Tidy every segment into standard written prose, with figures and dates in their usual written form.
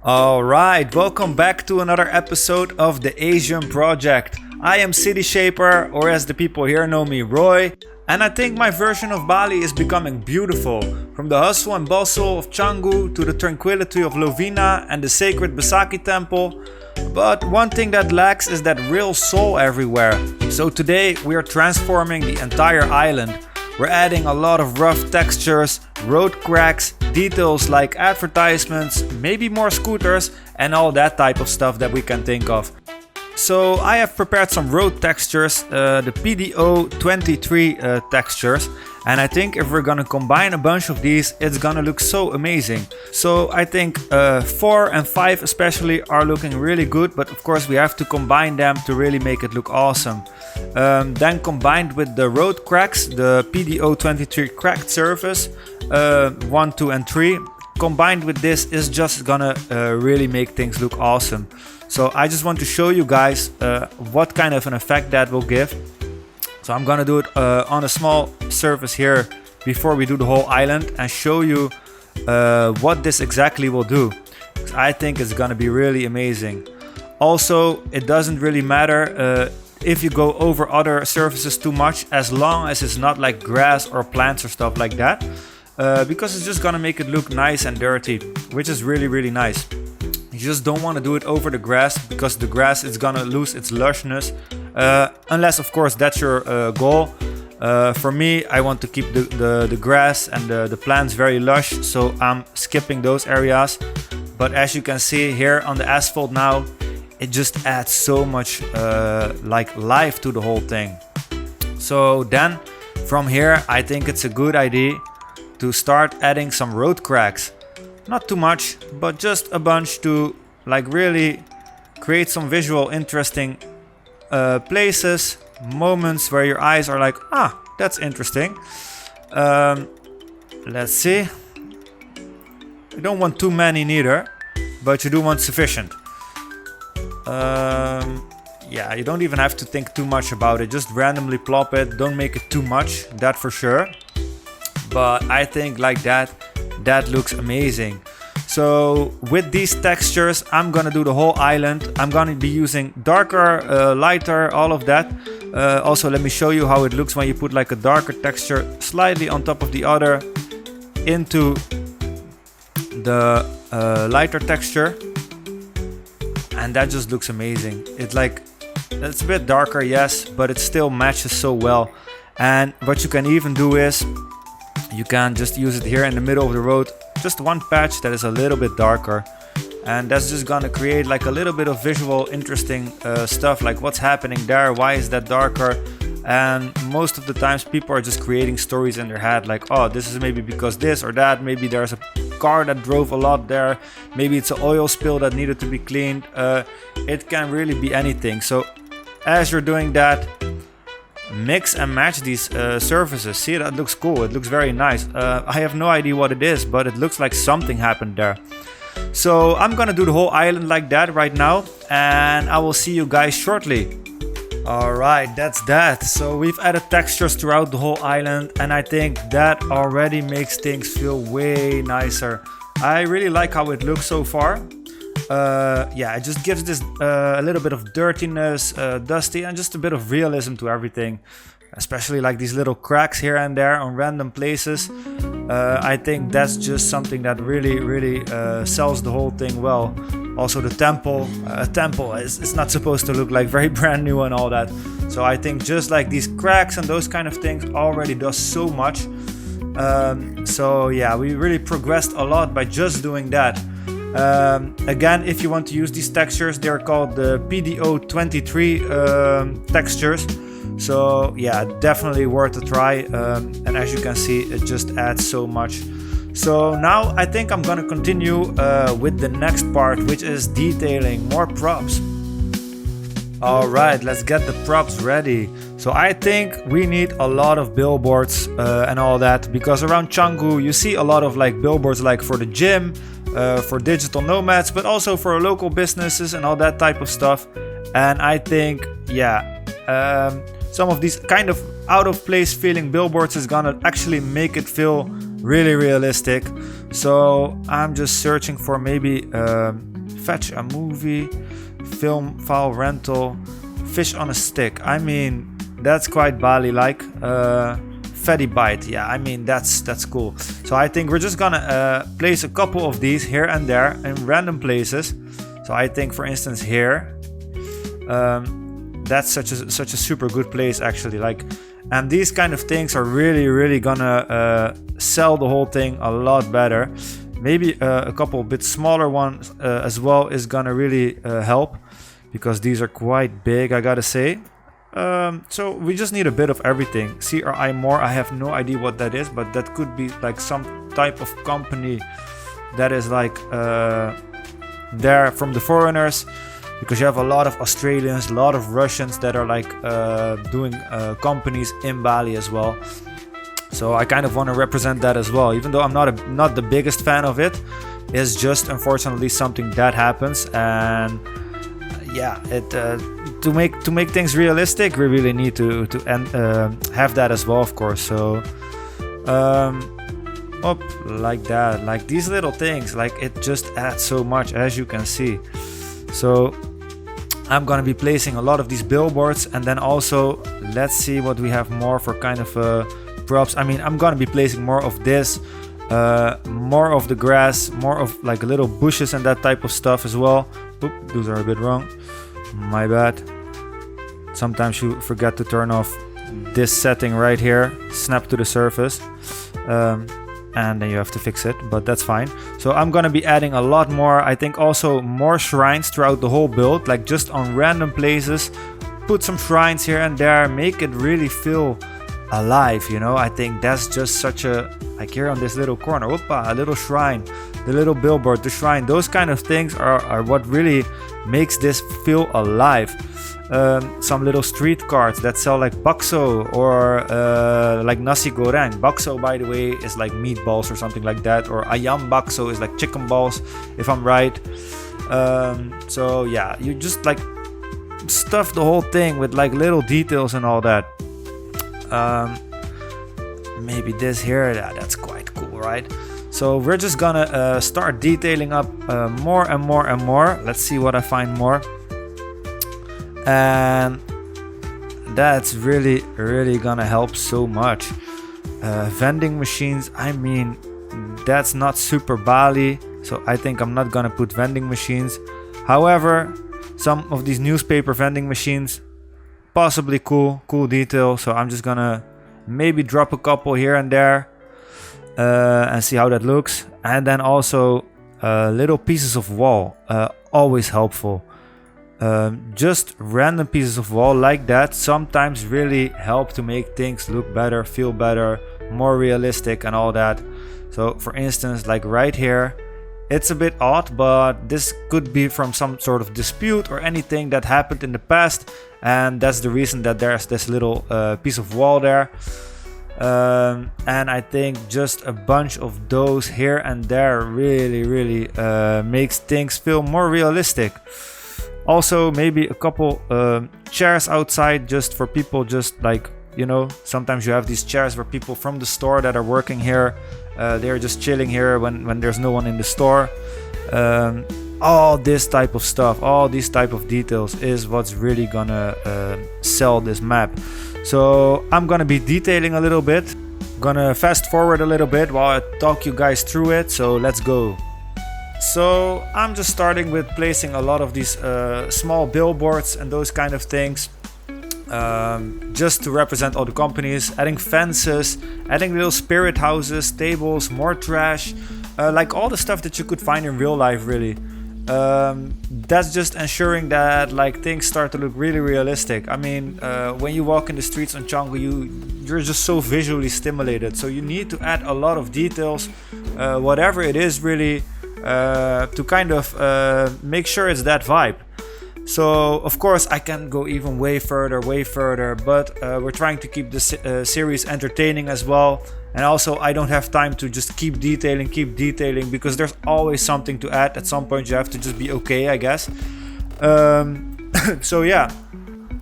Alright, welcome back to another episode of the ASEAN Project. I am City Shaper, or as the people here know me, Roy. And I think my version of Bali is becoming beautiful. From the hustle and bustle of Canggu to the tranquility of Lovina and the sacred Besaki temple. But one thing that lacks is that real soul everywhere. So today we are transforming the entire island. We're adding a lot of rough textures, road cracks, details like advertisements, maybe more scooters and all that type of stuff that we can think of. So I have prepared some road textures, the PDO23 textures, and I think if we're gonna combine a bunch of these, it's gonna look so amazing. So I think 4 and 5 especially are looking really good, but of course we have to combine them to really make it look awesome. Then combined with the road cracks, the PDO23 cracked surface, 1, 2 and 3, combined with this is just gonna really make things look awesome. So I just want to show you guys what kind of an effect that will give. So I'm gonna do it on a small surface here before we do the whole island and show you what this exactly will do. I think it's gonna be really amazing. Also, it doesn't really matter if you go over other surfaces too much, as long as it's not like grass or plants or stuff like that, because it's just gonna make it look nice and dirty, which is really nice. You just don't want to do it over the grass, because the grass is gonna lose its lushness, unless of course that's your goal. For me, I want to keep the grass and the plants very lush, so I'm skipping those areas. But as you can see here on the asphalt now, it just adds so much like life to the whole thing. So then from here I think it's a good idea to start adding some road cracks. Not too much, but just a bunch to like really create some visual interesting places, moments where your eyes are like, ah, that's interesting. Let's see. You don't want too many neither, but you do want sufficient. Yeah, you don't even have to think too much about it. Just randomly plop it. Don't make it too much, that for sure. But I think like that looks amazing. So with these textures, I'm gonna do the whole island. I'm gonna be using darker, lighter, all of that. Also, let me show you how it looks when you put like a darker texture slightly on top of the other into the lighter texture. And that just looks amazing. It's a bit darker, yes, but it still matches so well. And what you can even do is you can just use it here in the middle of the road, just one patch that is a little bit darker, and that's just gonna create like a little bit of visual interesting stuff, like what's happening there, why is that darker. And most of the times people are just creating stories in their head, like, oh, this is maybe because this or that, maybe there's a car that drove a lot there, maybe it's an oil spill that needed to be cleaned. It can really be anything. So as you're doing that, mix and match these surfaces. See, that looks cool. It looks very nice. I have no idea what it is, but it looks like something happened there. So I'm gonna do the whole island like that right now, and I will see you guys shortly. Alright, that's that. So we've added textures throughout the whole island, and I think that already makes things feel way nicer. I really like how it looks so far. Yeah, it just gives this a little bit of dirtiness, dusty, and just a bit of realism to everything. Especially like these little cracks here and there on random places. I think that's just something that really sells the whole thing well. Also the temple, it's not supposed to look like very brand new and all that. So I think just like these cracks and those kind of things already does so much. So yeah, we really progressed a lot by just doing that. Again, if you want to use these textures, they're called the PDO23 textures. So yeah, definitely worth a try. And as you can see, it just adds so much. So now I think I'm gonna continue with the next part, which is detailing more props. Alright, let's get the props ready. So I think we need a lot of billboards and all that, because around Canggu you see a lot of like billboards like for the gym, for digital nomads, but also for local businesses and all that type of stuff. And I think, yeah, some of these kind of out of place feeling billboards is gonna actually make it feel really realistic. So I'm just searching for maybe fetch a movie, film file rental, fish on a stick. I mean, that's quite Bali-like. Fatty bite, yeah, I mean that's cool. So I think we're just gonna place a couple of these here and there in random places. So I think, for instance, here, that's such a super good place actually. Like, and these kind of things are really gonna sell the whole thing a lot better. Maybe a couple bit smaller ones as well is gonna really help, because these are quite big, I gotta say. So we just need a bit of everything. CRI more, I have no idea what that is, but that could be like some type of company that is like there from the foreigners, because you have a lot of Australians, a lot of Russians that are like doing companies in Bali as well. So I kind of want to represent that as well, even though I'm not the biggest fan of it. It's just unfortunately something that happens, and yeah, it to make things realistic, we really need to have that as well, of course. So up like that, like these little things, like it just adds so much, as you can see. So I'm gonna be placing a lot of these billboards, and then also let's see what we have more for kind of props. I mean, I'm gonna be placing more of this, more of the grass, more of like little bushes and that type of stuff as well. Oop, those are a bit wrong, my bad. Sometimes you forget to turn off this setting right here, snap to the surface, and then you have to fix it, but that's fine. So I'm gonna be adding a lot more. I think also more shrines throughout the whole build, like just on random places. Put some shrines here and there, make it really feel alive, you know. I think that's just such a, like here on this little corner, whoopa, a little shrine, the little billboard, the shrine, those kind of things are what really makes this feel alive. Some little street carts that sell like bakso or like nasi goreng. Bakso, by the way, is like meatballs or something like that, or ayam bakso is like chicken balls, if I'm right. So yeah, you just like stuff the whole thing with like little details and all that. Maybe this here, that's quite cool, right? So we're just gonna start detailing up more and more and more. Let's see what I find more. And that's really gonna help so much. Vending machines, I mean, that's not super Bali, so I think I'm not gonna put vending machines. However, some of these newspaper vending machines, possibly cool detail. So I'm just gonna maybe drop a couple here and there and see how that looks. And then also little pieces of wall, always helpful. Just random pieces of wall like that sometimes really help to make things look better, feel better, more realistic and all that. So for instance, like right here, it's a bit odd, but this could be from some sort of dispute or anything that happened in the past, and that's the reason that there's this little piece of wall there. And I think just a bunch of those here and there really makes things feel more realistic. Also, maybe a couple chairs outside just for people, just like, you know, sometimes you have these chairs where people from the store that are working here, they're just chilling here when there's no one in the store. All this type of stuff, all these type of details is what's really gonna sell this map. So I'm gonna be detailing a little bit, gonna fast forward a little bit while I talk you guys through it. So let's go. So I'm just starting with placing a lot of these small billboards and those kind of things, just to represent all the companies, adding fences, adding little spirit houses, tables, more trash, like all the stuff that you could find in real life really. That's just ensuring that like things start to look really realistic. I mean, when you walk in the streets on Canggu, you're just so visually stimulated, so you need to add a lot of details, whatever it is really, to kind of make sure it's that vibe. So of course I can go even way further, but we're trying to keep this series entertaining as well. And also I don't have time to just keep detailing, because there's always something to add. At some point you have to just be okay, I guess. So yeah.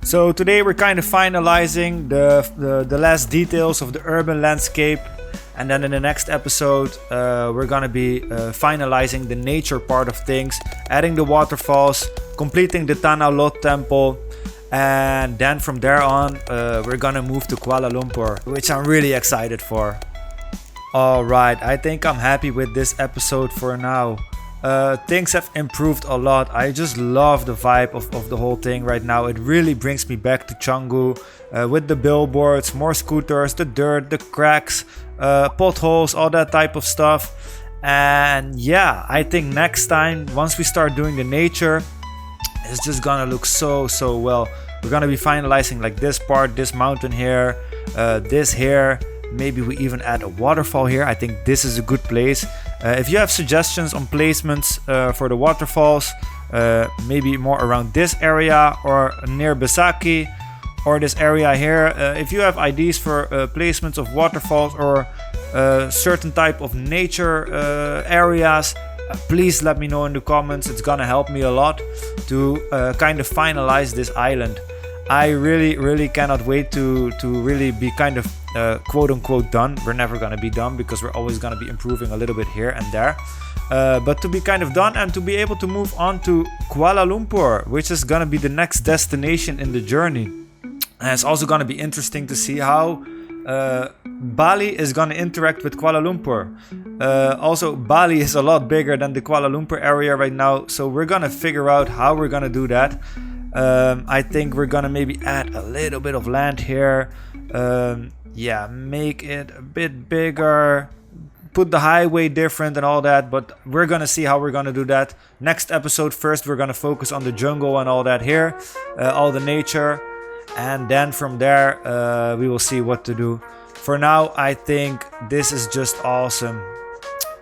So today we're kind of finalizing the last details of the urban landscape. And then in the next episode, we're gonna be finalizing the nature part of things, adding the waterfalls, completing the Tanah Lot temple, and then from there on, we're gonna move to Kuala Lumpur, which I'm really excited for. Alright, I think I'm happy with this episode for now. Things have improved a lot. I just love the vibe of the whole thing right now. It really brings me back to Canggu, with the billboards, more scooters, the dirt, the cracks, potholes, all that type of stuff. And yeah, I think next time, once we start doing the nature, it's just gonna look so well. We're gonna be finalizing like this part, this mountain here, this here. Maybe we even add a waterfall here. I think this is a good place. If you have suggestions on placements for the waterfalls, maybe more around this area or near Besaki or this area here. If you have ideas for placements of waterfalls or certain type of nature areas, please let me know in the comments. It's gonna help me a lot to kind of finalize this island. I really cannot wait to really be kind of quote unquote done. We're never gonna be done because we're always gonna be improving a little bit here and there. But to be kind of done and to be able to move on to Kuala Lumpur, which is gonna be the next destination in the journey. And it's also gonna be interesting to see how Bali is gonna interact with Kuala Lumpur. Also, Bali is a lot bigger than the Kuala Lumpur area right now, so we're gonna figure out how we're gonna do that. I think we're gonna maybe add a little bit of land here. Yeah, make it a bit bigger, put the highway different and all that, but we're gonna see how we're gonna do that. Next episode, first we're gonna focus on the jungle and all that here, all the nature, and then from there we will see what to do. For now, I think this is just awesome.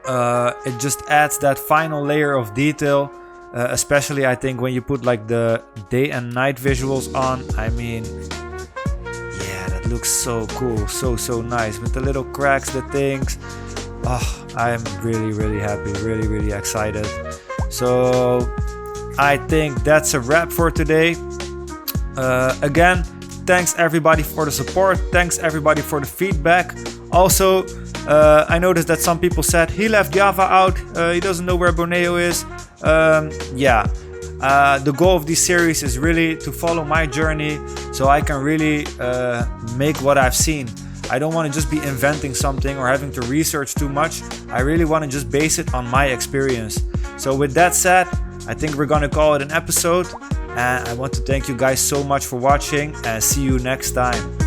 It just adds that final layer of detail. Especially I think when you put like the day and night visuals on. I mean, yeah, that looks so cool, so nice with the little cracks, the things. Oh, I'm really happy, really excited. So I think that's a wrap for today. Again, thanks everybody for the support, thanks everybody for the feedback. Also, I noticed that some people said he left Java out, he doesn't know where Borneo is. Yeah, the goal of this series is really to follow my journey so I can really make what I've seen. I don't want to just be inventing something or having to research too much. I really want to just base it on my experience. So with that said, I think we're gonna call it an episode, and I want to thank you guys so much for watching and see you next time.